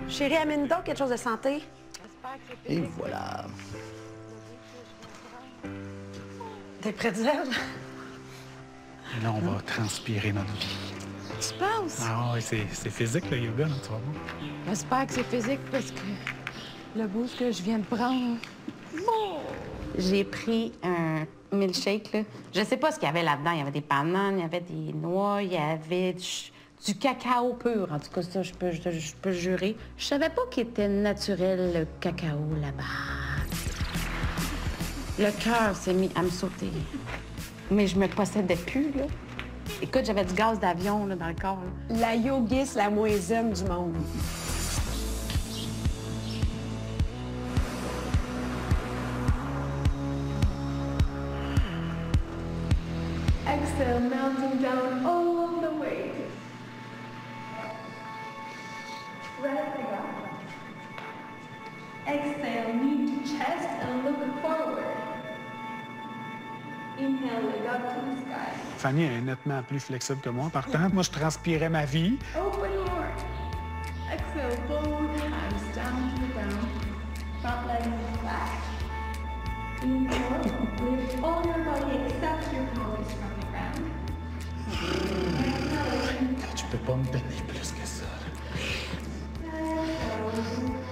Chérie, amène donc quelque chose de santé. Et voilà. Des pretzels? Et là, on va transpirer notre vie. Tu penses? Ah oui, c'est physique, le yoga, là, tu vas voir. J'espère que c'est physique parce que le boost que je viens de prendre... J'ai pris un milkshake, là. Je sais pas ce qu'il y avait là-dedans. Il y avait des bananes, il y avait des noix, il y avait du cacao pur. En tout cas, ça, je peux jurer. Je savais pas qu'il était naturel, le cacao, là-bas. Le cœur s'est mis à me sauter. Mais je me possédais plus, là. Écoute, j'avais du gaz d'avion, là, dans le corps, là. La yogiste la moins zen du monde. Exhale, mounting down all of the weight. Ramping up. Exhale, knee to chest and look forward. Inhale, leg up to the sky. Fanny est nettement plus flexible que moi. Partant, moi, je transpirais ma vie. Open your. Exhale, both hands down to the ground. Front leg is back. Inhale, lift all your body except your pelvis from the ground. Tu peux pas me donner plus que ça.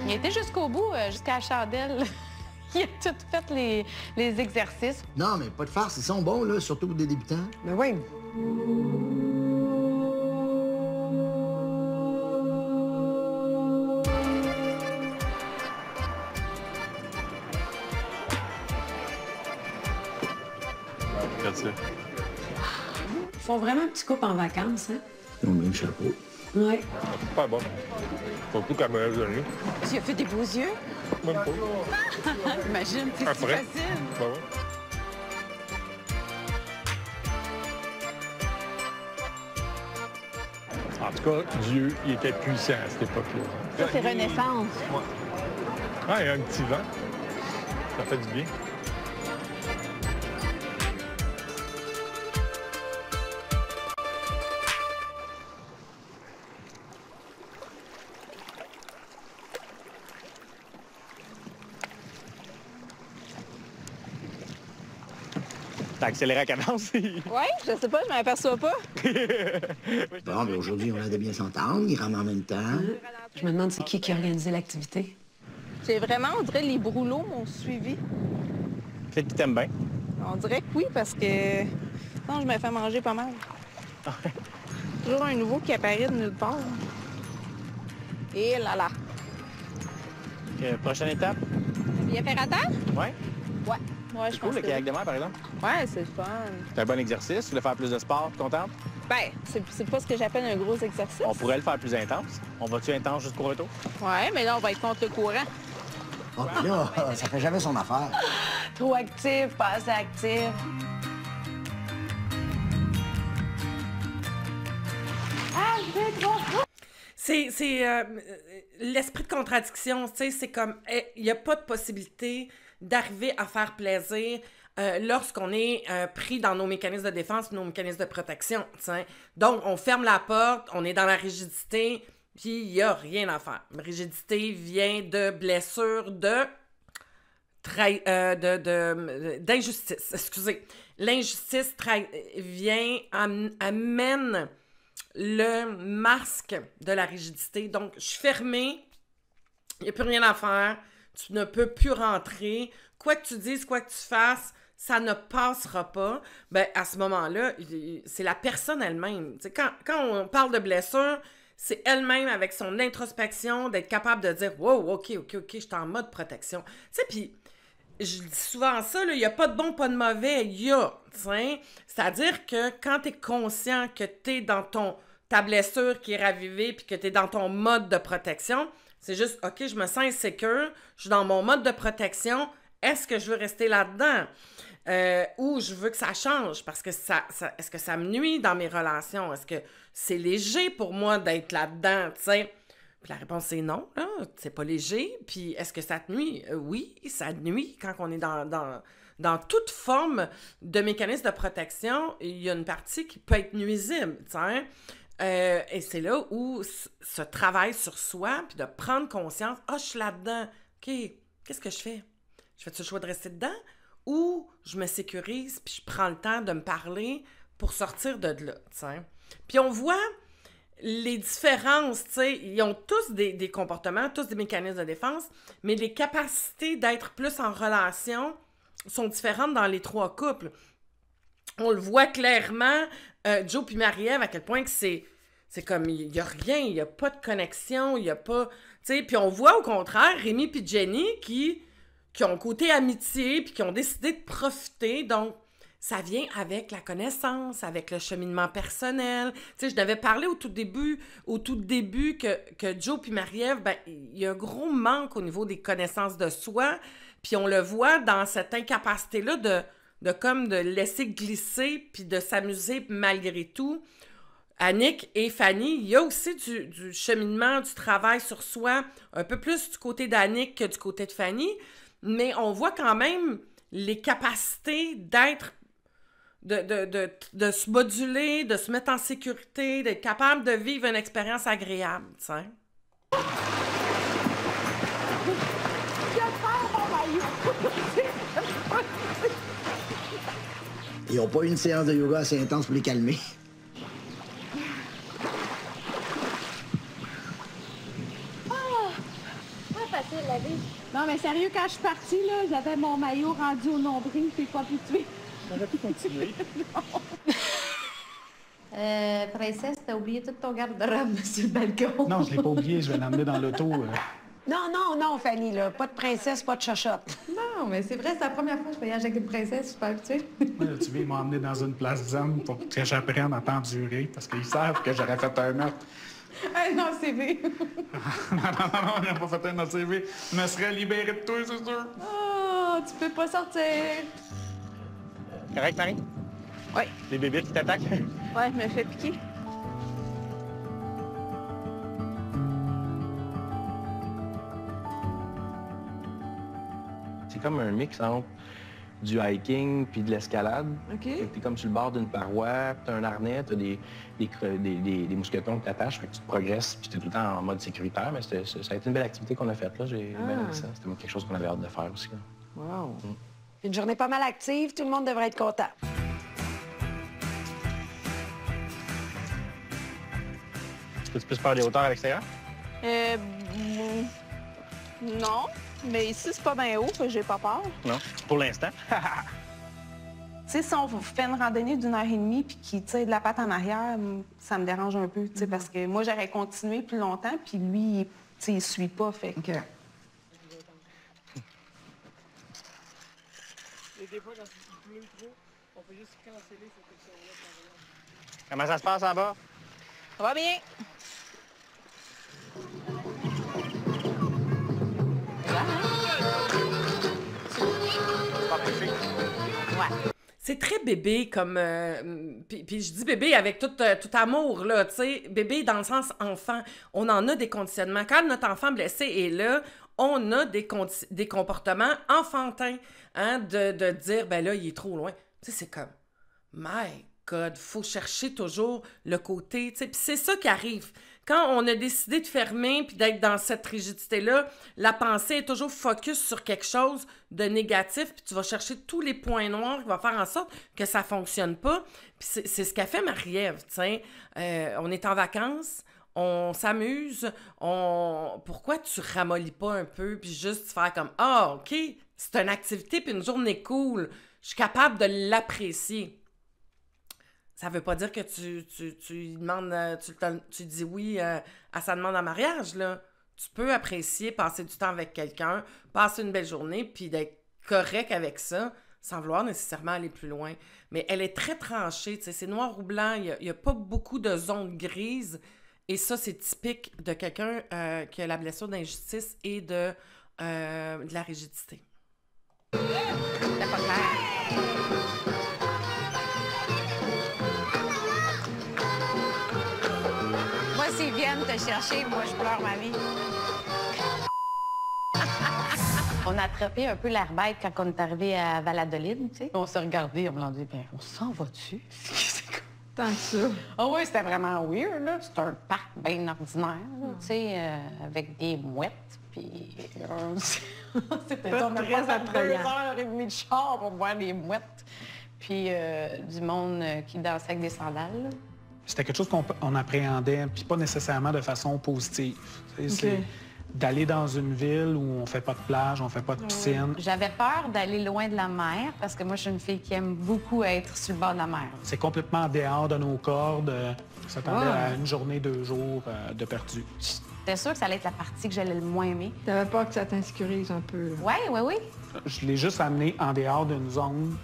Il était jusqu'au bout, jusqu'à la chandelle. Il a tout fait les exercices. Non, mais pas de farce, ils sont bons, là, surtout pour des débutants. Mais oui. Regarde ça. Ils font vraiment un petit couple en vacances, hein? Ils ont le même chapeau. Oui. Pas bon. Surtout quand même donné. Tu as fait des beaux yeux? Même pas. Imagine, c'est si Après. facile. Ben ouais. En tout cas, Dieu, il était puissant à cette époque-là. Ça, c'est Renaissance. Ah, il y a un petit vent. Ça fait du bien. T'as accéléré à cadence? Oui, je sais pas, je m'en aperçois pas. Bon, mais aujourd'hui, on a de bien s'entendre, ils rament en même temps. Je me demande c'est qui a organisé l'activité. J'ai vraiment, on dirait, les brûlots m'ont suivi. Peut-être qu'il t'aime bien. On dirait que oui, parce que non, je me fais manger pas mal. Toujours un nouveau qui apparaît de nulle part. Et là là. Prochaine étape? Bien faire à terre? Ouais. Ouais. Ouais, je Cool, pense le que kayak oui. de mer, par exemple. Ouais, c'est le fun. C'est un bon exercice. Tu voulais faire plus de sport, contente? Ben, c'est pas ce que j'appelle un gros exercice. On pourrait le faire plus intense. On va-tu intense jusqu'au retour? Ouais, mais là, on va être contre le courant. Oh, puis là, ça fait jamais son affaire. Trop actif, pas assez actif. C'est l'esprit de contradiction, tu sais, c'est comme, il n'y a pas de possibilité d'arriver à faire plaisir lorsqu'on est pris dans nos mécanismes de défense, nos mécanismes de protection, tu sais. Donc, on ferme la porte, on est dans la rigidité, puis il n'y a rien à faire. Rigidité vient de blessures, d'injustice, excusez. L'injustice amène le masque de la rigidité. Donc, je suis fermée, il n'y a plus rien à faire, tu ne peux plus rentrer, quoi que tu dises, quoi que tu fasses, ça ne passera pas. Ben, à ce moment-là, c'est la personne elle-même. Tu sais, quand on parle de blessure, c'est elle-même avec son introspection d'être capable de dire « Wow, OK, je suis en mode protection. » Tu sais, puis je dis souvent ça, il n'y a pas de bon, pas de mauvais, il y a, tu sais. C'est-à-dire que quand tu es conscient que tu es dans ta blessure qui est ravivée puis que tu es dans ton mode de protection, c'est juste, OK, je me sens insécure, je suis dans mon mode de protection, est-ce que je veux rester là-dedans? Ou je veux que ça change parce que est-ce que ça me nuit dans mes relations? Est-ce que c'est léger pour moi d'être là-dedans, tu sais? Puis la réponse c'est non, là, c'est pas léger. Puis est-ce que ça te nuit? Oui, ça te nuit quand on est dans toute forme de mécanisme de protection. Il y a une partie qui peut être nuisible, tu sais. Et c'est là où ce travail sur soi, puis de prendre conscience, « Ah, je suis là-dedans. OK, qu'est-ce que je fais? Je fais-tu le choix de rester dedans? Ou je me sécurise, puis je prends le temps de me parler pour sortir de là, t'sais. » Puis on voit les différences, tu sais, ils ont tous des comportements, tous des mécanismes de défense, mais les capacités d'être plus en relation sont différentes dans les 3 couples. On le voit clairement, Joe puis Marie-Ève, à quel point que c'est comme, il n'y a rien, il n'y a pas de connexion, il n'y a pas... Tu sais, puis on voit au contraire Rémi puis Jenny qui ont côté amitié, puis qui ont décidé de profiter, donc ça vient avec la connaissance, avec le cheminement personnel. Tu sais, je t'avais parlé au tout début que Joe puis Marie-Ève, ben, il y a un gros manque au niveau des connaissances de soi, puis on le voit dans cette incapacité-là de laisser glisser, puis de s'amuser malgré tout. Annick et Fanny, il y a aussi du cheminement, du travail sur soi, un peu plus du côté d'Annick que du côté de Fanny, mais on voit quand même les capacités d'être, de se moduler, de se mettre en sécurité, d'être capable de vivre une expérience agréable, tu sais. Ils n'ont pas eu une séance de yoga assez intense pour les calmer. Facile, la vie. Non, mais sérieux, quand je suis partie, là, j'avais mon maillot rendu au nombril, puis pas habitué. J'aurais pu continuer. Princesse, t'as oublié tout ton garde-robe sur le balcon. Non, je l'ai pas oublié, je vais l'emmener dans l'auto. Non, Fanny, là. Pas de princesse, pas de chochotte. Non, mais c'est vrai, c'est la première fois que je voyage avec une princesse, je suis pas habituée. Moi, tu veux, ils m'ont emmené dans une place zen pour que j'apprenne à t'endurer, parce qu'ils savent que j'aurais fait un meurtre. Un ACV. non, on n'a pas fait un ACV. Je me serais libéré de toi, c'est sûr. Oh, tu peux pas sortir. Correct, Marie? Oui. Les bébés qui t'attaquent? Ouais, je me fais piquer. C'est comme un mix entre du hiking puis de l'escalade. OK. T'es comme sur le bord d'une paroi, puis t'as un harnais, t'as des mousquetons que t'attaches, fait que tu te progresses, puis t'es tout le temps en mode sécuritaire, mais ça a été une belle activité qu'on a faite, là. J'ai bien aimé ça. C'était quelque chose qu'on avait hâte de faire aussi, là. Wow. Une journée pas mal active, tout le monde devrait être content. Peux-tu plus peur des hauteurs à l'extérieur? Non, mais ici, c'est pas bien haut, que j'ai pas peur. Non, pour l'instant. Tu sais, si on fait une randonnée d'1 heure et demie puis qu'il tire de la patte en arrière, ça me dérange un peu, tu sais, parce que moi, j'aurais continué plus longtemps, puis lui, tu sais, il suit pas, fait que... Des fois, quand il pleut trop, on peut juste canceller cette section-là. Comment ça se passe en bas? Ça va bien. Ouais. C'est très bébé comme... puis je dis bébé avec tout amour, là, tu sais. Bébé dans le sens enfant. On en a des conditionnements. Quand notre enfant blessé est là, on a des comportements enfantins, hein, de dire, ben là, il est trop loin. Tu sais, c'est comme, my God, faut chercher toujours le côté, tu sais. Puis c'est ça qui arrive. Quand on a décidé de fermer puis d'être dans cette rigidité-là, la pensée est toujours focus sur quelque chose de négatif, puis tu vas chercher tous les points noirs qui vont faire en sorte que ça fonctionne pas. Puis c'est ce qu'a fait Marie-Ève, tu sais. On est en vacances, on s'amuse, pourquoi tu ramollis pas un peu puis juste faire comme « Ah, OK, c'est une activité puis une journée cool, je suis capable de l'apprécier. » Ça veut pas dire que tu demandes, tu dis oui à sa demande en mariage, là. Tu peux apprécier, passer du temps avec quelqu'un, passer une belle journée, puis d'être correct avec ça, sans vouloir nécessairement aller plus loin. Mais elle est très tranchée, tu sais, c'est noir ou blanc, il y a pas beaucoup de zones grises, et ça, c'est typique de quelqu'un qui a la blessure d'injustice et de la rigidité. C'est pas clair. Moi, s'ils viennent te chercher, moi, je pleure ma vie. On a attrapé un peu l'air bête quand on est arrivé à Valladolid, tu sais. On s'est regardé, on m'a dit, bien, on s'en va-tu? Tant que ça. Ah oui, c'était vraiment weird, là. C'était un parc bien ordinaire, là, tu sais, avec des mouettes, puis... c'était Pas on a très passé attrayant. 2h30 de char pour voir les mouettes, puis du monde qui dansait avec des sandales, là. C'était quelque chose qu'on appréhendait, puis pas nécessairement de façon positive. Tu sais, c'est d'aller dans une ville où on fait pas de plage, on fait pas de piscine. J'avais peur d'aller loin de la mer, parce que moi, je suis une fille qui aime beaucoup être sur le bord de la mer. C'est complètement en dehors de nos cordes. On s'attendait à une journée, 2 jours de perdu. J'étais sûre que ça allait être la partie que j'allais le moins aimer. T'avais peur que ça t'insécurise un peu, là. Oui. Je l'ai juste amené en dehors d'une zone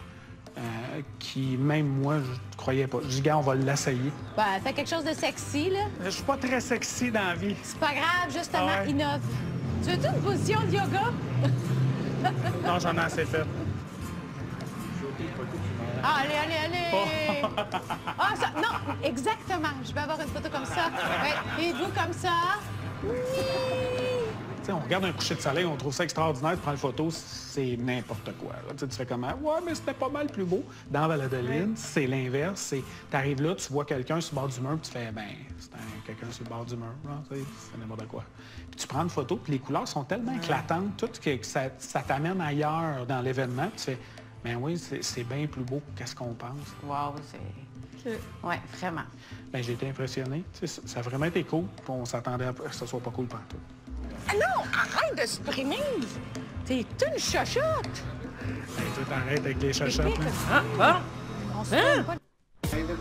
qui, même moi, je croyais pas. Je dis, gars, on va l'essayer. Ben, fais quelque chose de sexy, là. Je suis pas très sexy dans la vie. C'est pas grave, justement, Ah ouais. innove. Tu veux-tu une position de yoga? Non, j'en ai assez fait. Ah, allez! Ah, ça, non, exactement. Je vais avoir une photo comme ça. Ouais, et vous comme ça. Tu sais, on regarde un coucher de soleil, on trouve ça extraordinaire, tu prends une photo, c'est n'importe quoi. Là. Tu fais comment? Ouais, mais c'était pas mal plus beau. Dans Valladolid, c'est l'inverse. Tu arrives là, tu vois quelqu'un sur le bord du mur, puis tu fais, ben, c'est quelqu'un sur le bord du mur. Là, c'est n'importe quoi. Puis tu prends une photo, puis les couleurs sont tellement éclatantes, tout que ça t'amène ailleurs dans l'événement, puis tu fais, ben oui, c'est bien plus beau qu'est-ce qu'on pense. Wow, c'est... Oui, vraiment. Ben, j'ai été impressionné. Tu sais, ça a vraiment été cool, puis on s'attendait à ce que ce soit pas cool partout. Ah non, arrête de supprimer! T'es une chochotte! Hey, toi, t'arrêtes avec les chachottes. On se trompe pas.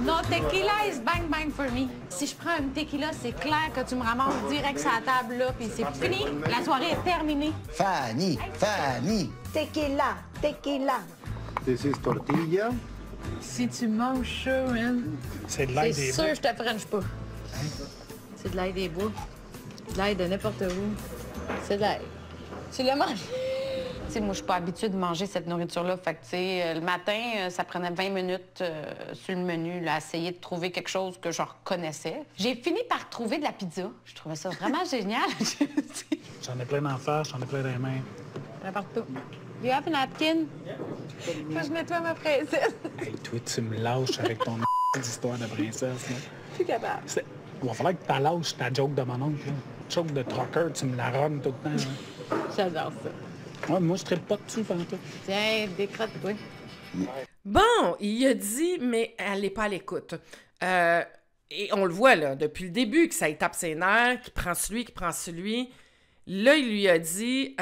Non, tequila is bang bang for me. Si je prends un tequila, c'est clair que tu me ramasses direct sur la table, là, puis c'est fini. La soirée est terminée. Fanny, Fanny. Tequila, tequila. This is tortilla. Si tu manges ça, man. C'est de l'ail C'est des sûr, bois. je te french pas. C'est de l'ail des bois. De l'ail de n'importe où. C'est de l'ail. Tu le manges? Tu sais, moi, je suis pas habituée de manger cette nourriture-là. Fait que, tu sais, le matin, ça prenait 20 minutes sur le menu, là, à essayer de trouver quelque chose que je reconnaissais. J'ai fini par trouver de la pizza. Je trouvais ça vraiment génial. J'en ai plein d'en face, j'en ai plein dans les mains. Partout. You have a napkin? Faut que je nettoie ma princesse. Hey, toi, tu me lâches avec ton histoire de princesse. Là. Je suis capable. Il va falloir que tu lâches ta joke de mon oncle. Là. Joke de trucker, tu me la runnes tout le temps. Hein. J'adore ça. Ouais, moi, je ne pas dessus pendant tout. Tiens, décrotte-toi. Bon, il a dit, mais elle n'est pas à l'écoute. Et on le voit, là, depuis le début, que ça y tape ses nerfs, qu'il prend celui. Là, il lui a dit,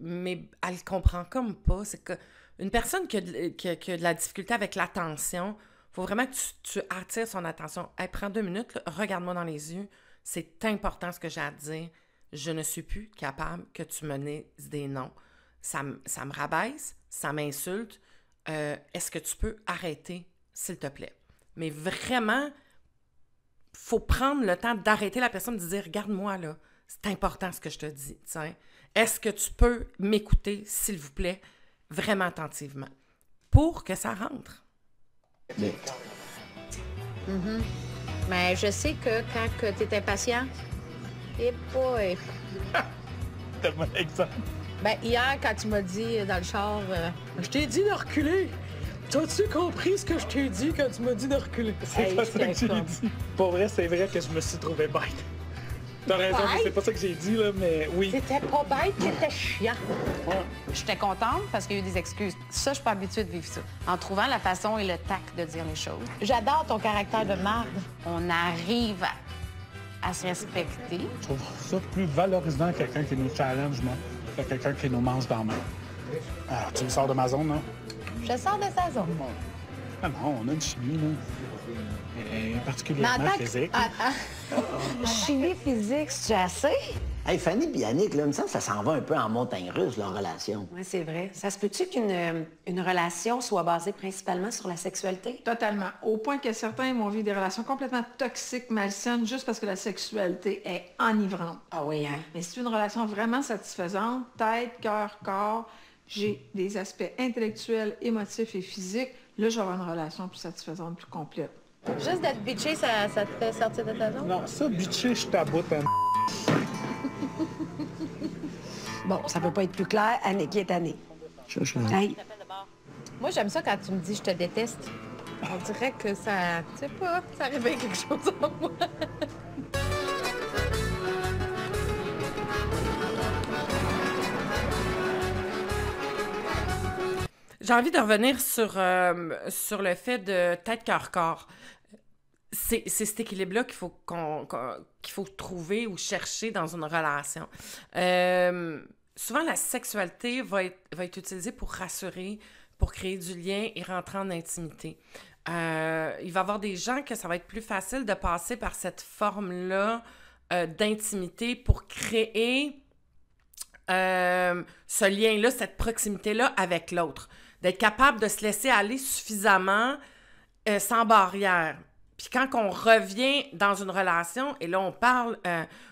mais elle comprend comme pas. C'est qu'une personne qui a de la difficulté avec l'attention, il faut vraiment que tu attires son attention. Hey, prends 2 minutes, là, regarde-moi dans les yeux. C'est important ce que j'ai à te dire. Je ne suis plus capable que tu me dises des noms. Ça me rabaisse, ça m'insulte. Est-ce que tu peux arrêter, s'il te plaît? Mais vraiment, faut prendre le temps d'arrêter la personne, de dire, regarde-moi là, c'est important ce que je te dis. Tiens. Est-ce que tu peux m'écouter, s'il vous plaît, vraiment attentivement, pour que ça rentre? Mais je sais que quand tu es impatient, et boy. T'as bon exemple. Ben, hier, quand tu m'as dit dans le char, Je t'ai dit de reculer. T'as-tu compris ce que je t'ai dit quand tu m'as dit de reculer? C'est pas ça que j'ai dit. Pour vrai, c'est vrai que je me suis trouvé bête. T'as raison, mais c'est pas ça que j'ai dit, là, mais oui. C'était pas bête, c'était chiant. J'étais contente parce qu'il y a eu des excuses. Ça, je suis pas habituée de vivre ça. En trouvant la façon et le tact de dire les choses. J'adore ton caractère de marde. On arrive à se respecter. Je trouve ça plus valorisant que quelqu'un qui nous challenge, moi, que quelqu'un qui nous mange dans la main. Ah, tu me sors de ma zone, là? Je sors de sa zone. Ah non, on a une chimie, là. Et particulièrement physique. Chimie physique, c'est assez? Hey, Fanny et Yannick, là, il me semble que ça s'en va un peu en montagne russe, leur relation. Oui, c'est vrai. Ça se peut-tu qu'une relation soit basée principalement sur la sexualité? Totalement. Au point que certains vont vivre des relations complètement toxiques, malsaines, juste parce que la sexualité est enivrante. Ah oui, hein? Mais c'est une relation vraiment satisfaisante, tête, cœur, corps. J'ai des aspects intellectuels, émotifs et physiques. Là, je vais avoir une relation plus satisfaisante, plus complète. Juste d'être bitché, ça te fait sortir de ta zone? Non, ça, bitché, je t'aboute un... Bon, ça peut pas être plus clair. Annick est Annick. Chouchou. Hey, Moi, j'aime ça quand tu me dis « je te déteste ». On dirait que ça, je sais pas, ça réveille quelque chose en moi. J'ai envie de revenir sur le fait de tête, cœur, corps. C'est cet équilibre-là qu'il faut trouver ou chercher dans une relation. Souvent, la sexualité va être utilisée pour rassurer, pour créer du lien et rentrer en intimité. Il va y avoir des gens que ça va être plus facile de passer par cette forme-là d'intimité pour créer ce lien-là, cette proximité-là avec l'autre. D'être capable de se laisser aller suffisamment sans barrière. Puis quand on revient dans une relation, et là on parle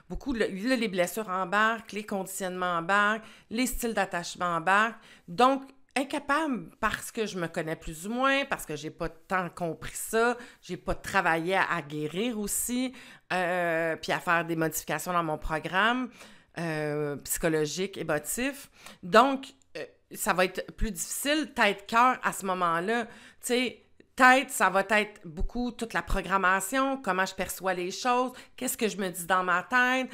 beaucoup, là, les blessures embarquent, les conditionnements embarquent, les styles d'attachement embarquent. Donc, incapable parce que je me connais plus ou moins, parce que j'ai pas tant compris ça, j'ai pas travaillé à guérir aussi, puis à faire des modifications dans mon programme psychologique, émotif. Donc, ça va être plus difficile, tête-cœur, à ce moment-là. Tu sais, tête, ça va être beaucoup toute la programmation, comment je perçois les choses, qu'est-ce que je me dis dans ma tête,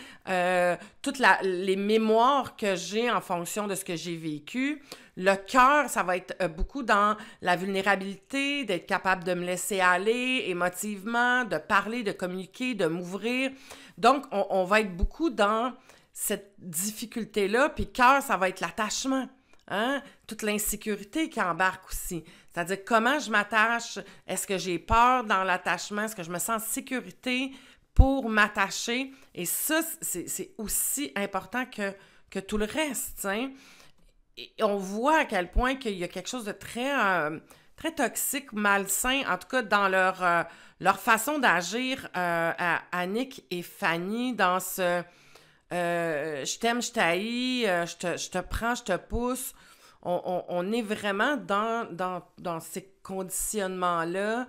toutes les mémoires que j'ai en fonction de ce que j'ai vécu. Le cœur, ça va être beaucoup dans la vulnérabilité, d'être capable de me laisser aller émotivement, de parler, de communiquer, de m'ouvrir. Donc, on va être beaucoup dans cette difficulté-là. Puis cœur, ça va être l'attachement. Hein? Toute l'insécurité qui embarque aussi. C'est-à-dire comment je m'attache, est-ce que j'ai peur dans l'attachement, est-ce que je me sens en sécurité pour m'attacher? Et ça, c'est aussi important que tout le reste. Hein? Et on voit à quel point qu'il y a quelque chose de très, très toxique, malsain, en tout cas dans leur façon d'agir à Annick et Fanny dans ce... je t'aime, je t'haïs, je te prends, je te pousse. On est vraiment dans ces conditionnements-là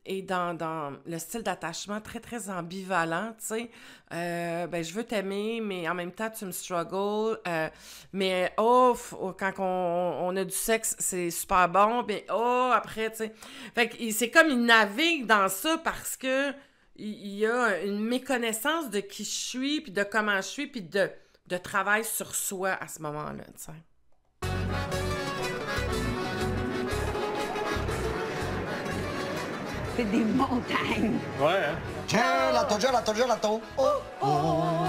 et dans le style d'attachement très, très ambivalent, tu sais. Je veux t'aimer, mais en même temps, tu me struggles. Mais quand on a du sexe, c'est super bon. Mais après, tu sais. Fait que c'est comme il navigue dans ça parce que il y a une méconnaissance de qui je suis, puis de comment je suis, puis de travail sur soi à ce moment-là, tu sais. C'est des montagnes. Ouais, hein? Gelato. Oh, oh.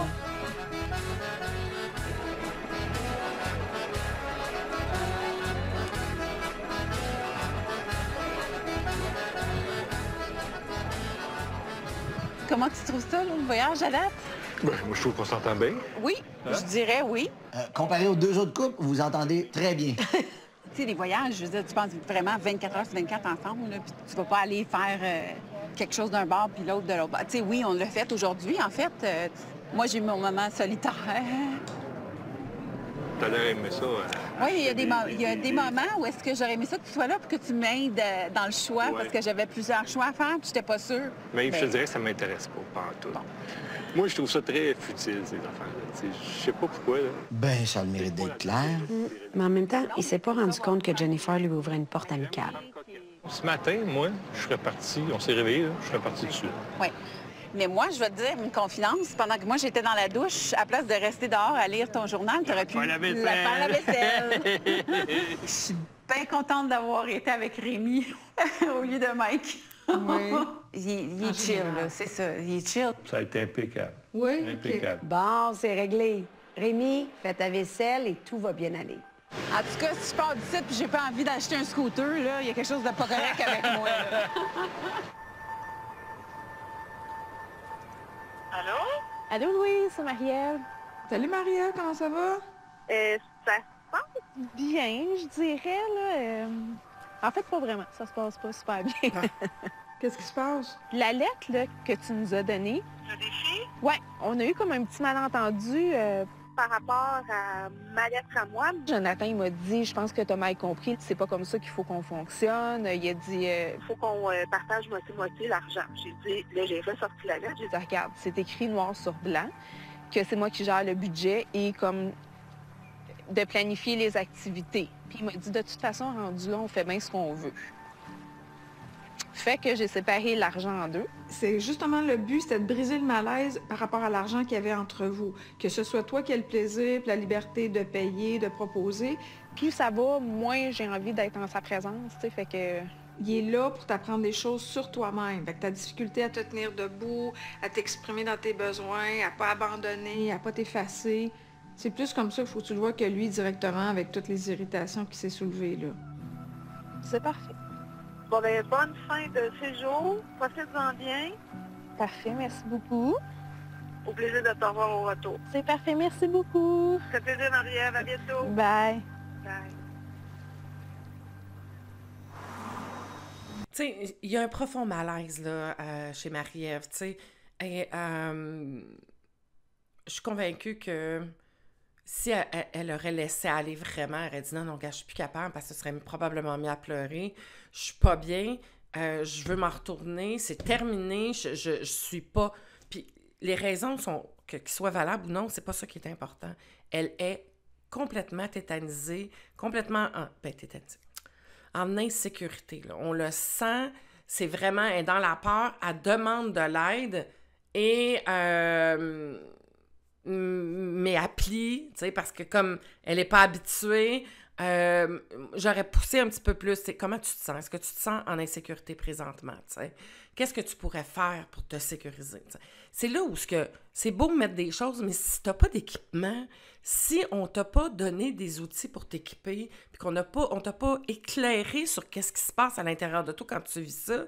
Comment tu trouves ça, le voyage à date? Ben, moi, je trouve qu'on s'entend bien. Oui, je dirais oui. Comparé aux deux autres couples, vous vous entendez très bien. Tu sais, les voyages, je veux dire, tu penses vraiment 24 heures sur 24 ensemble, là, puis tu vas pas aller faire quelque chose d'un bord puis l'autre de l'autre bord. Tu sais, oui, on l'a fait aujourd'hui, en fait. Moi, j'ai eu mon moment solitaire. T'as l'air aimé ça. Oui, il y a des moments où est-ce que j'aurais aimé ça que tu sois là pour que tu m'aides dans le choix, parce que j'avais plusieurs choix à faire, puis j'étais pas sûre. Mais je te dirais que ça m'intéresse pas en tout. Bon. Moi, je trouve ça très futile, ces affaires-là. Je sais pas pourquoi, là. Ben, ça a le mérite d'être clair. Mais en même temps, il s'est pas rendu compte que Jennifer lui ouvrait une porte amicale. Ce matin, moi, je serais parti, on s'est réveillés, là, je serais parti dessus. Oui. Mais moi, je vais te dire une confidence. Pendant que moi, j'étais dans la douche, à place de rester dehors à lire ton journal, tu aurais pu faire la vaisselle. faire la vaisselle. Je suis bien contente d'avoir été avec Rémi au lieu de Mike. Oui. Il est chill, là, c'est ça. Il est chill. Ça a été impeccable. Oui. Impeccable. Bon, c'est réglé. Rémi, fais ta vaisselle et tout va bien aller. En tout cas, si je pars d'ici et j'ai pas envie d'acheter un scooter, là, il y a quelque chose de pas correct avec moi. Là. Allô? Allô, Louise, c'est Marielle. Salut Maria, comment ça va? Ça se passe? Bien, je dirais, là. En fait, pas vraiment. Ça se passe pas super bien. Qu'est-ce qui se passe? La lettre là, que tu nous as donnée. Le défi? Ouais, on a eu comme un petit malentendu. Par rapport à ma lettre à moi. Jonathan, il m'a dit, je pense que tu as mal compris, c'est pas comme ça qu'il faut qu'on fonctionne. Il a dit... Il faut qu'on partage moitié-moitié l'argent. J'ai dit, là, j'ai ressorti la lettre. J'ai dit, regarde, c'est écrit noir sur blanc que c'est moi qui gère le budget et comme de planifier les activités. Puis il m'a dit, de toute façon, rendu là, on fait bien ce qu'on veut. Fait que j'ai séparé l'argent en 2. C'est justement le but, c'était de briser le malaise par rapport à l'argent qu'il y avait entre vous. Que ce soit toi qui aies le plaisir, puis la liberté de payer, de proposer. Plus ça va, moins j'ai envie d'être en sa présence, tu sais, fait que... Il est là pour t'apprendre des choses sur toi-même. Fait que ta difficulté à te tenir debout, à t'exprimer dans tes besoins, à pas abandonner, à pas t'effacer. C'est plus comme ça qu'il faut que tu le vois que lui directement avec toutes les irritations qui s'est soulevées là. C'est parfait. Bon, ben, bonne fin de séjour. Profite-en bien. Parfait, merci beaucoup. Au plaisir de te revoir au retour. C'est parfait, merci beaucoup. Ça fait plaisir, Marie-Ève. À bientôt. Bye. Bye. Tu sais, il y a un profond malaise, là, chez Marie-Ève, tu sais. Et je suis convaincue que si elle aurait laissé aller vraiment, elle aurait dit non, gars, je suis plus capable parce que ce serait probablement mis à pleurer. Je suis pas bien, je veux m'en retourner, c'est terminé, je suis pas... Puis les raisons sont, qu'ils soient valables ou non, c'est pas ça qui est important. Elle est complètement tétanisée, complètement tétanisée, en insécurité, là. On le sent, c'est vraiment, elle est dans la peur, elle demande de l'aide et... mais elle plie, tu sais, parce que comme elle n'est pas habituée, j'aurais poussé un petit peu plus. Comment tu te sens? Est-ce que tu te sens en insécurité présentement, tu sais? Qu'est-ce que tu pourrais faire pour te sécuriser, t'sais? C'est là où c'est beau mettre des choses, mais si tu n'as pas d'équipement, si on ne t'a pas donné des outils pour t'équiper, puis on t'a pas éclairé sur qu'est-ce qui se passe à l'intérieur de toi quand tu vis ça,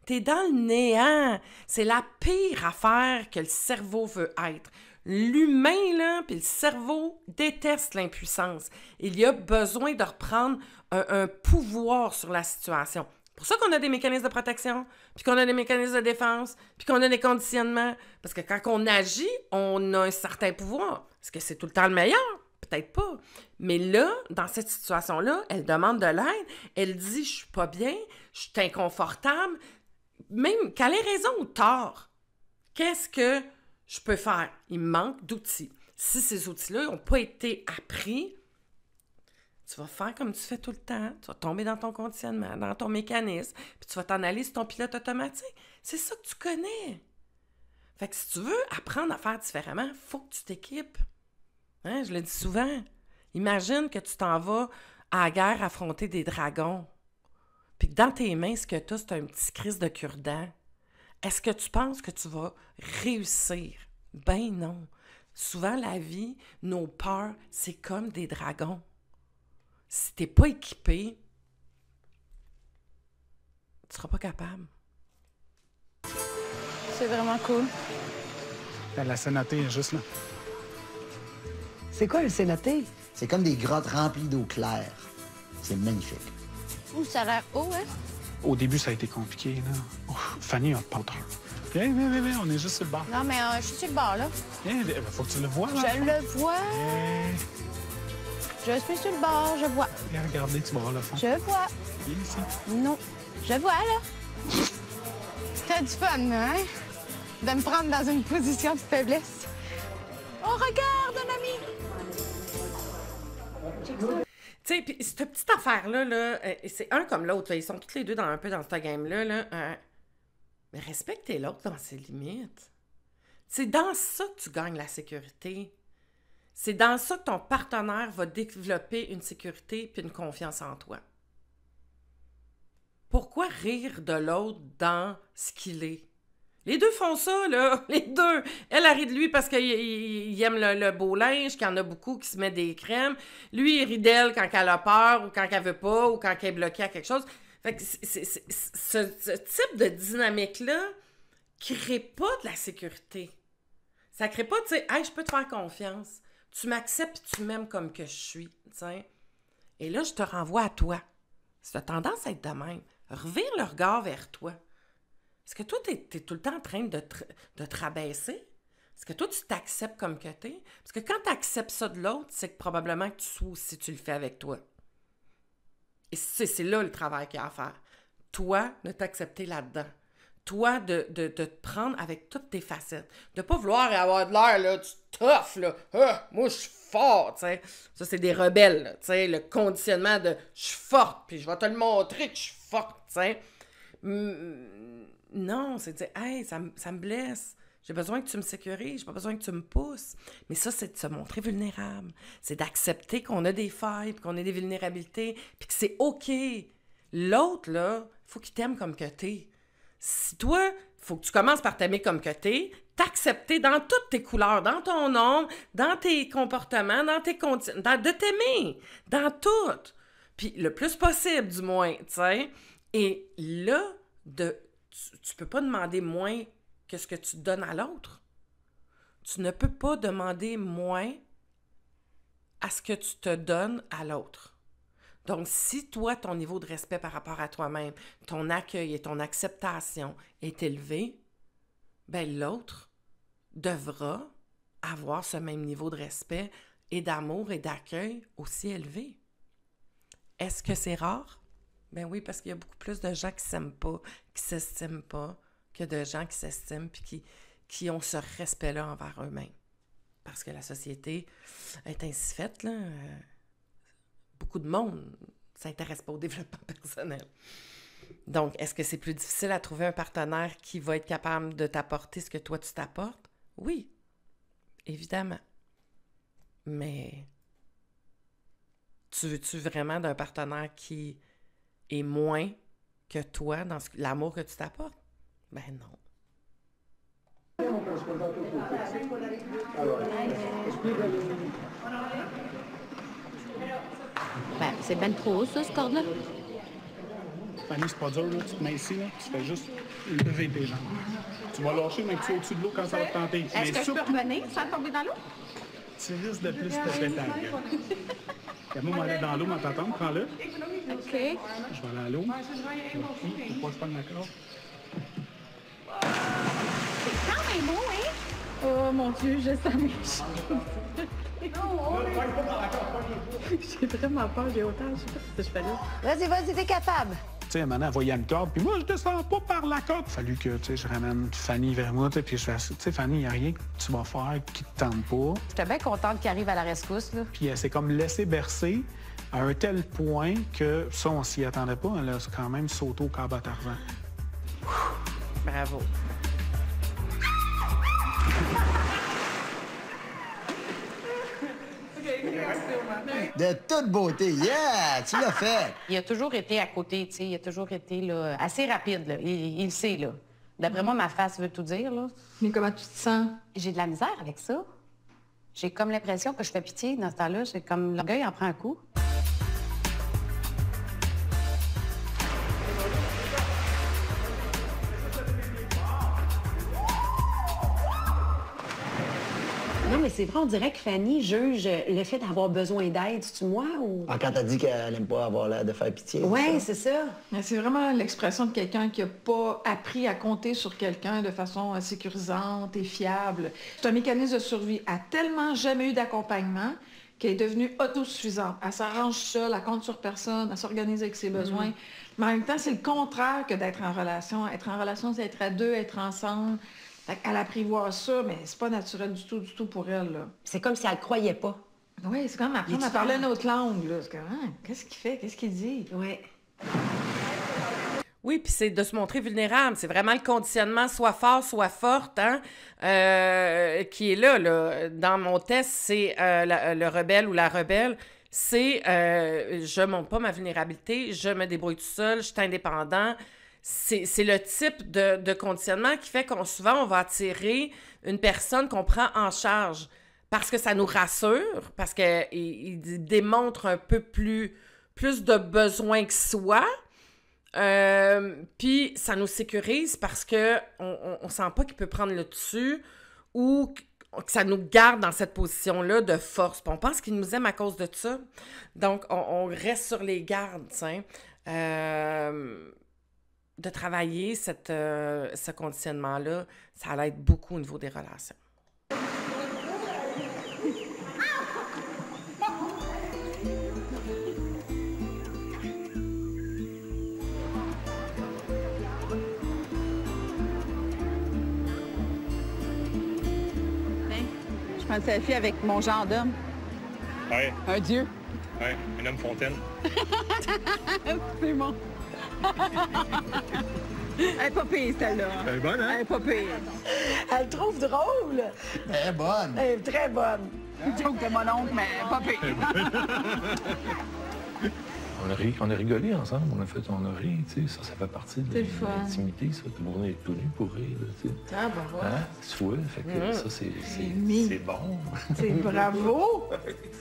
t'es dans le néant. C'est la pire affaire que le cerveau veut être. L'humain, là, puis le cerveau déteste l'impuissance. Il y a besoin de reprendre un pouvoir sur la situation. C'est pour ça qu'on a des mécanismes de protection, puis qu'on a des mécanismes de défense, puis qu'on a des conditionnements. Parce que quand on agit, on a un certain pouvoir. Est-ce que c'est tout le temps le meilleur? Peut-être pas. Mais là, dans cette situation-là, elle demande de l'aide. Elle dit « Je suis pas bien, je suis inconfortable ». Même qu'elle ait raison ou tort, qu'est-ce que je peux faire? Il me manque d'outils. Si ces outils-là n'ont pas été appris, tu vas faire comme tu fais tout le temps. Tu vas tomber dans ton conditionnement, dans ton mécanisme, puis tu vas t'en aller sur ton pilote automatique. C'est ça que tu connais. Fait que si tu veux apprendre à faire différemment, il faut que tu t'équipes. Hein? Je le dis souvent. Imagine que tu t'en vas à la guerre affronter des dragons, puis que dans tes mains, ce que tu as, c'est un petit crise de cure-dent. Est-ce que tu penses que tu vas réussir? Ben non. Souvent, la vie, nos peurs, c'est comme des dragons. Si t'es pas équipé, tu seras pas capable. C'est vraiment cool. La cénotée est juste là. C'est quoi le cénoté? C'est comme des grottes remplies d'eau claire. C'est magnifique. Ouh, ça a l'air haut, hein? Au début, ça a été compliqué, là. Fanny a pas peur. Viens, on est juste sur le bord. Non, mais je suis sur le bord, là. Viens, faut que tu le vois, là. Je le vois. Je suis sur le bord, je vois. Viens regarder, tu vas voir le fond. Je vois. Viens ici. Non, je vois, là. T'as du fun, hein? De me prendre dans une position de faiblesse. On regarde, un ami! Tu sais, puis cette petite affaire-là, là, c'est un comme l'autre. Ils sont tous les deux un peu dans cette game-là. Là, mais respectez l'autre dans ses limites. C'est dans ça que tu gagnes la sécurité. C'est dans ça que ton partenaire va développer une sécurité puis une confiance en toi. Pourquoi rire de l'autre dans ce qu'il est? Les deux font ça, là. Les deux. Elle rit de lui parce qu'il aime le beau linge, qu'il y en a beaucoup qui se met des crèmes. Lui, il rit d'elle quand elle a peur ou quand elle veut pas ou quand elle est bloquée à quelque chose. Fait que ce type de dynamique-là crée pas de la sécurité. Ça crée pas, tu sais, « Hey, je peux te faire confiance. Tu m'acceptes et tu m'aimes comme que je suis. » Et là, je te renvoie à toi. Si tu as tendance à être de même, revire le regard vers toi. Est-ce que toi, tu es tout le temps en train de te rabaisser? Est-ce que toi, tu t'acceptes comme que tu es? Parce que quand tu acceptes ça de l'autre, c'est que probablement que tu sois aussi, tu le fais avec toi. Et c'est là le travail qu'il y a à faire. Toi, de t'accepter là-dedans. Toi, de te prendre avec toutes tes facettes. De ne pas vouloir avoir de l'air, là, du tough, là. Ah, moi, je suis fort, tu sais. Ça, c'est des rebelles, tu sais. Le conditionnement de « je suis forte, puis je vais te le montrer que je suis forte », tu sais. Non, c'est de dire, hey, ça me blesse. J'ai besoin que tu me sécurises, j'ai pas besoin que tu me pousses. Mais ça, c'est de se montrer vulnérable. C'est d'accepter qu'on a des failles, puis qu'on a des vulnérabilités, puis que c'est OK. L'autre, là, il faut qu'il t'aime comme que t'es. Si toi, il faut que tu commences par t'aimer comme que t'es, t'accepter dans toutes tes couleurs, dans ton ombre, dans tes comportements, dans tes conditions, de t'aimer, dans tout. Puis le plus possible, du moins, tu sais. Et là, tu peux pas demander moins que ce que tu donnes à l'autre. Tu ne peux pas demander moins à ce que tu te donnes à l'autre. Donc, si toi, ton niveau de respect par rapport à toi-même, ton accueil et ton acceptation est élevé, ben l'autre devra avoir ce même niveau de respect et d'amour et d'accueil aussi élevé. Est-ce que c'est rare? Ben oui, parce qu'il y a beaucoup plus de gens qui s'aiment pas, qui s'estiment pas, que de gens qui s'estiment puis qui ont ce respect-là envers eux-mêmes. Parce que la société est ainsi faite, là. Beaucoup de monde ne s'intéresse pas au développement personnel. Donc, est-ce que c'est plus difficile à trouver un partenaire qui va être capable de t'apporter ce que toi, tu t'apportes? Oui, évidemment. Mais tu veux-tu vraiment d'un partenaire qui est moins que toi dans l'amour que tu t'apportes? Ben non. Ben, c'est ben trop haut, ça, ce corde-là. Fanny, c'est pas dur, là. Tu te mets ici, là, tu fais juste lever tes jambes. Tu vas lâcher, mais que tu es au-dessus de l'eau quand ça va te tenter. Est-ce que je peux revenir sans tomber dans l'eau? Tu risques de plus te péter. Moi, m'aller dans l'eau, dans ta tombe, prends-le. OK. Je vais aller à l'eau. Faut pas que je prenne ma corde. C'est quand même beau, hein? Oh mon Dieu, je sens mes choses. J'ai vraiment peur, j'ai autant, je sais pas ce que je fais là. Vas-y, t'es capable. Tu sais, maintenant, elle voyait une corde, puis moi, je descends pas par la corde. Il a fallu que, tu sais, je ramène Fanny vers moi, puis je fais, tu sais, Fanny, il n'y a rien que tu vas faire qui te tente pas. J'étais bien contente qu'il arrive à la rescousse, là. Puis elle s'est comme laissée bercer à un tel point que, ça, on s'y attendait pas, elle a quand même sauté au câble à Tarzan. Bravo. De toute beauté, yeah! Tu l'as fait! Il a toujours été à côté, tu sais, il a toujours été là, assez rapide, là. Il le sait, là. D'après moi, ma face veut tout dire, là. Mais comment tu te sens? J'ai de la misère avec ça. J'ai comme l'impression que je fais pitié dans ce temps-là. C'est comme l'orgueil en prend un coup. Non, mais c'est vrai, on dirait que Fanny juge le fait d'avoir besoin d'aide. C'est-tu moi ou... Ah, quand t'as dit qu'elle aime pas avoir l'air de faire pitié. Oui, c'est ça. Mais c'est vraiment l'expression de quelqu'un qui n'a pas appris à compter sur quelqu'un de façon sécurisante et fiable. C'est un mécanisme de survie. Elle n'a tellement jamais eu d'accompagnement qu'elle est devenue autosuffisante. Elle s'arrange seule, elle compte sur personne, elle s'organise avec ses besoins. Mais en même temps, c'est le contraire que d'être en relation. Être en relation, c'est être à deux, être ensemble. Elle apprivoise ça, mais c'est pas naturel du tout pour elle, là. C'est comme si elle ne croyait pas. Oui, c'est comme apprendre à parler une autre langue, là. C'est comme, hein, qu'est-ce qu'il fait? Qu'est-ce qu'il dit? Oui. Oui, puis c'est de se montrer vulnérable. C'est vraiment le conditionnement soit fort, soit forte, hein, qui est là. Dans mon test, c'est le rebelle ou la rebelle. C'est je montre pas ma vulnérabilité, je me débrouille tout seul, je suis indépendant. C'est le type de conditionnement qui fait qu'on souvent, on va attirer une personne qu'on prend en charge parce que ça nous rassure, parce qu'il démontre un peu plus de besoins que soi, puis ça nous sécurise parce qu'on sent pas qu'il peut prendre le dessus ou que ça nous garde dans cette position-là de force. Puis on pense qu'il nous aime à cause de ça. Donc, on reste sur les gardes, tu sais. De travailler ce conditionnement-là, ça l'aide beaucoup au niveau des relations. Je prends un selfie avec mon genre d'homme. Ouais. Un dieu. Ouais, un homme fontaine. C'est bon. Elle est pas pire, celle-là. Elle est bonne, hein? Elle est pas pire. Elle le trouve drôle. Elle est bonne. Elle est très bonne. Je trouve que mon oncle, mais pas pire. On a rigolé ensemble, on a ri, tu sais, ça fait partie de C'est le fun. l'intimité, ça. Tout le monde est tout nu pour rire, tu sais. Ah, ben voilà. Hein? Tu vois, fait que ça, c'est bon. C'est bravo.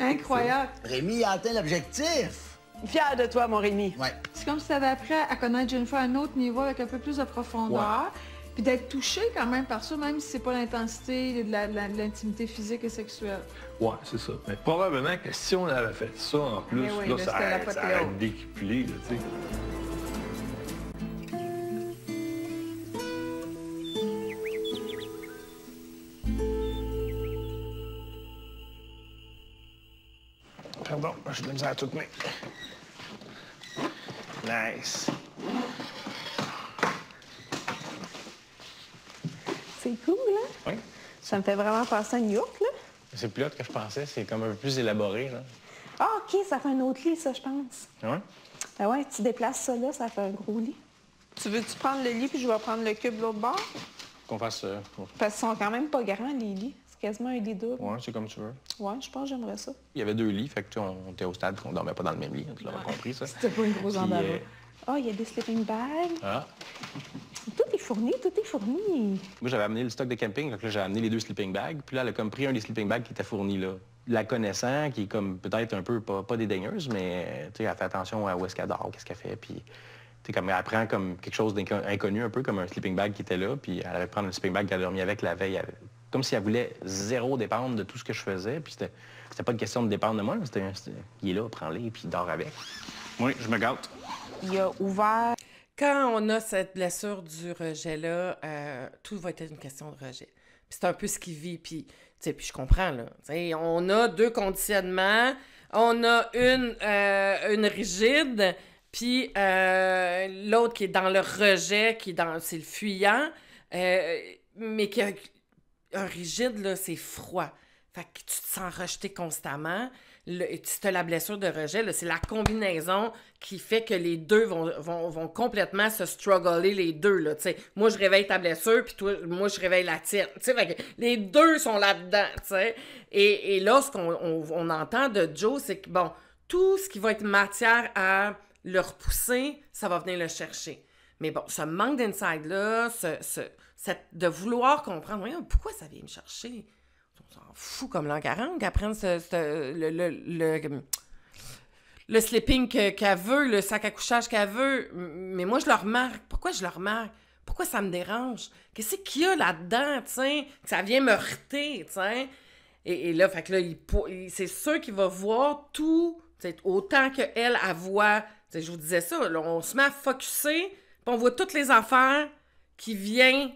Incroyable. Rémi a atteint l'objectif. Fière de toi, mon Rémi. Ouais. C'est comme si tu avais appris à connaître Jennifer à un autre niveau avec un peu plus de profondeur. Puis d'être touché quand même par ça, même si c'est pas l'intensité de l'intimité physique et sexuelle. Ouais, c'est ça. Mais probablement que si on avait fait ça en plus, Mais oui, là, là, ça c'était aurait l'apothéose. décuplé, là, tu sais. Pardon, je de la misère à tout tenir. Nice. C'est cool, là. Oui. Ça me fait vraiment penser à New York, là. C'est plus hot que je pensais, c'est comme un peu plus élaboré, là. Ah, OK, ça fait un autre lit, ça, je pense. Ouais? Ben ouais, tu déplaces ça là, ça fait un gros lit. Tu veux-tu prendre le lit puis je vais prendre le cube de l'autre bord? Qu'on fasse ça. Parce qu'ils sont quand même pas grands, les lits. C'est quasiment un lit double. Ouais, c'est comme tu veux. Ouais, je pense que j'aimerais ça. Il y avait 2 lits, fait que tu sais, on était au stade qu'on dormait pas dans le même lit, tu l'aurais compris, ça. C'était pas une grosse Puis, embarras. Ah, il y a des sleeping bags. Ah. Tout est fourni, tout est fourni. Moi, j'avais amené le stock de camping, donc là, j'ai amené les 2 sleeping bags. Puis là, elle a comme pris un des sleeping bags qui était fourni là. La connaissant, qui est comme peut-être un peu, pas dédaigneuse, mais tu sais, elle fait attention à où est-ce qu'elle dort, qu'est-ce qu'elle fait. Puis, tu sais, comme elle prend comme quelque chose d'inconnu, un peu comme un sleeping bag qui était là. Puis elle allait prendre le sleeping bag qu'elle a dormi avec la veille. Comme si elle voulait zéro dépendre de tout ce que je faisais. Puis c'était pas une question de dépendre de moi, c'était il est là, prends-les, puis il dort avec. Oui, je me gâte. Il a ouvert. Quand on a cette blessure du rejet-là, tout va être une question de rejet. Puis c'est un peu ce qu'il vit, puis je comprends, là. T'sais, on a 2 conditionnements, on a une rigide, puis l'autre qui est dans le rejet, c'est le fuyant, mais un rigide, là, c'est froid. Fait que tu te sens rejeté constamment. Tu as la blessure de rejet, là, c'est la combinaison qui fait que les deux vont complètement se struggler, les deux. Là, moi, je réveille ta blessure, puis toi, moi, je réveille la tienne. Fait que les deux sont là-dedans. T'sais. Et là, ce qu'on entend de Joe, c'est que, bon, tout ce qui va être matière à le repousser, ça va venir le chercher. Mais bon, ce manque d'inside-là, de vouloir comprendre, voyons, pourquoi ça vient me chercher? On s'en fout comme l'an 40 qu'elle prenne le sleeping qu'elle veut, le sac à couchage qu'elle veut. Mais moi, je le remarque. Pourquoi je le remarque? Pourquoi ça me dérange? Qu'est-ce qu'il y a là-dedans, que ça vient me heurter, Et là, fait que là, c'est sûr qu'il va voir tout, autant qu'elle, elle voit. Je vous disais ça, là, on se met à focusser, puis on voit toutes les affaires qui viennent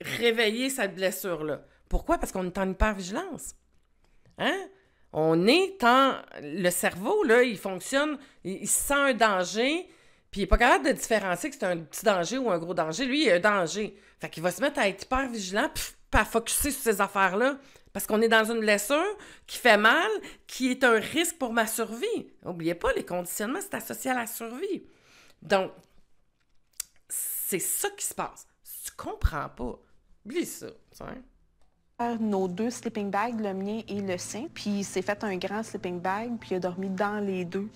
réveiller cette blessure-là. Pourquoi? Parce qu'on est en hypervigilance. Hein? On est en... Le cerveau, là, il fonctionne, il sent un danger, puis il n'est pas capable de différencier que c'est un petit danger ou un gros danger. Lui, il a un danger. Fait qu'il va se mettre à être hyper vigilant, puis à focusser sur ces affaires-là. Parce qu'on est dans une blessure qui fait mal, qui est un risque pour ma survie. N'oubliez pas, les conditionnements, c'est associé à la survie. Donc, c'est ça qui se passe. Si tu comprends pas, oublie ça, Nos 2 sleeping bags, le mien et le sien. Puis il s'est fait un grand sleeping bag, puis il a dormi dans les 2.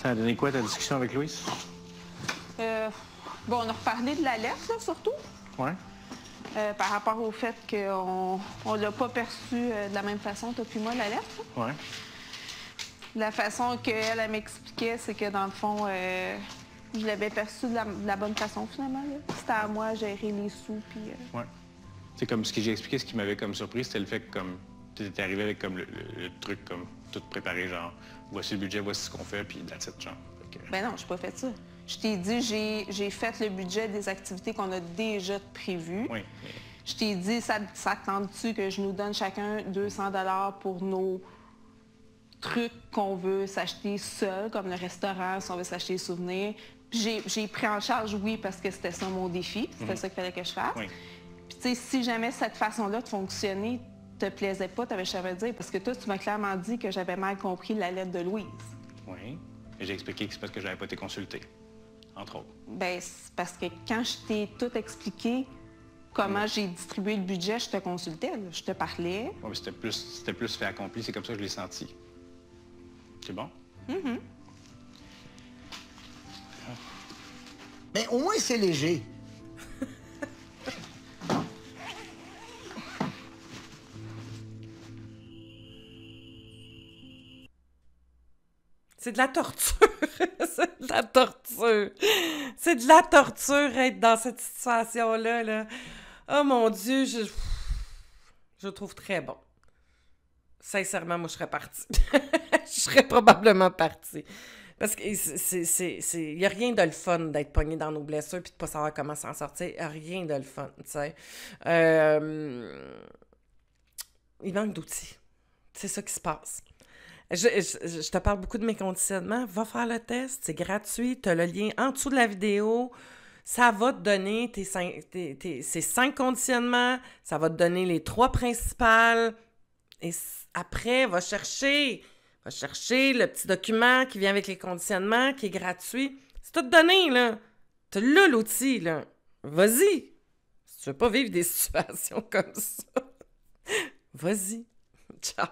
Ça a donné quoi ta discussion avec Louise? Bon, on a reparlé de la lettre, là, surtout. Ouais. Par rapport au fait qu'on ne l'a pas perçu de la même façon, toi puis moi, la lettre. Là. Ouais. La façon qu'elle m'expliquait, c'est que dans le fond, je l'avais perçu de la bonne façon, finalement. C'était à moi de gérer les sous, puis... Ouais. C'est comme ce que j'ai expliqué, ce qui m'avait comme surpris, c'était le fait que comme tu étais arrivé avec comme le truc comme tout préparé, genre voici le budget, voici ce qu'on fait, puis that's it, genre. Ben non, j'ai pas fait ça. Je t'ai dit, j'ai fait le budget des activités qu'on a déjà prévues. Oui. Je t'ai dit, ça te tente-tu que je nous donne chacun 200 $ pour nos trucs qu'on veut s'acheter seul, comme le restaurant, si on veut s'acheter des souvenirs. J'ai pris en charge, oui, parce que c'était ça mon défi. C'était ça qu'il fallait que je fasse. Oui. Puis, tu sais, si jamais cette façon-là de fonctionner te plaisait pas, t'avais jamais dire. Parce que toi, tu m'as clairement dit que j'avais mal compris la lettre de Louise. Oui. Et j'ai expliqué que c'est parce que j'avais pas été consultée. entre autres. Ben, c'est parce que quand je t'ai tout expliqué comment j'ai distribué le budget, je te consultais, là. Je te parlais. Oui, mais c'était plus fait accompli, c'est comme ça que je l'ai senti. C'est bon? Mm-hmm. Mais au moins, c'est léger. C'est de la torture. C'est de la torture. C'est de la torture être dans cette situation-là. Là. Oh mon Dieu, je le trouve très bon. Sincèrement, moi, je serais partie. Je serais probablement partie. Parce que il n'y a rien de le fun d'être pogné dans nos blessures puis de ne pas savoir comment s'en sortir. Rien de le fun, tu sais. Il manque d'outils. C'est ça qui se passe. Je te parle beaucoup de mes conditionnements. Va faire le test, c'est gratuit. Tu as le lien en dessous de la vidéo. Ça va te donner ces 5 conditionnements. Ça va te donner les 3 principales. Et après, va chercher le petit document qui vient avec les conditionnements, qui est gratuit. C'est tout donné, là. Tu l'as, l'outil, là. Vas-y. Si tu veux pas vivre des situations comme ça, vas-y. Ciao.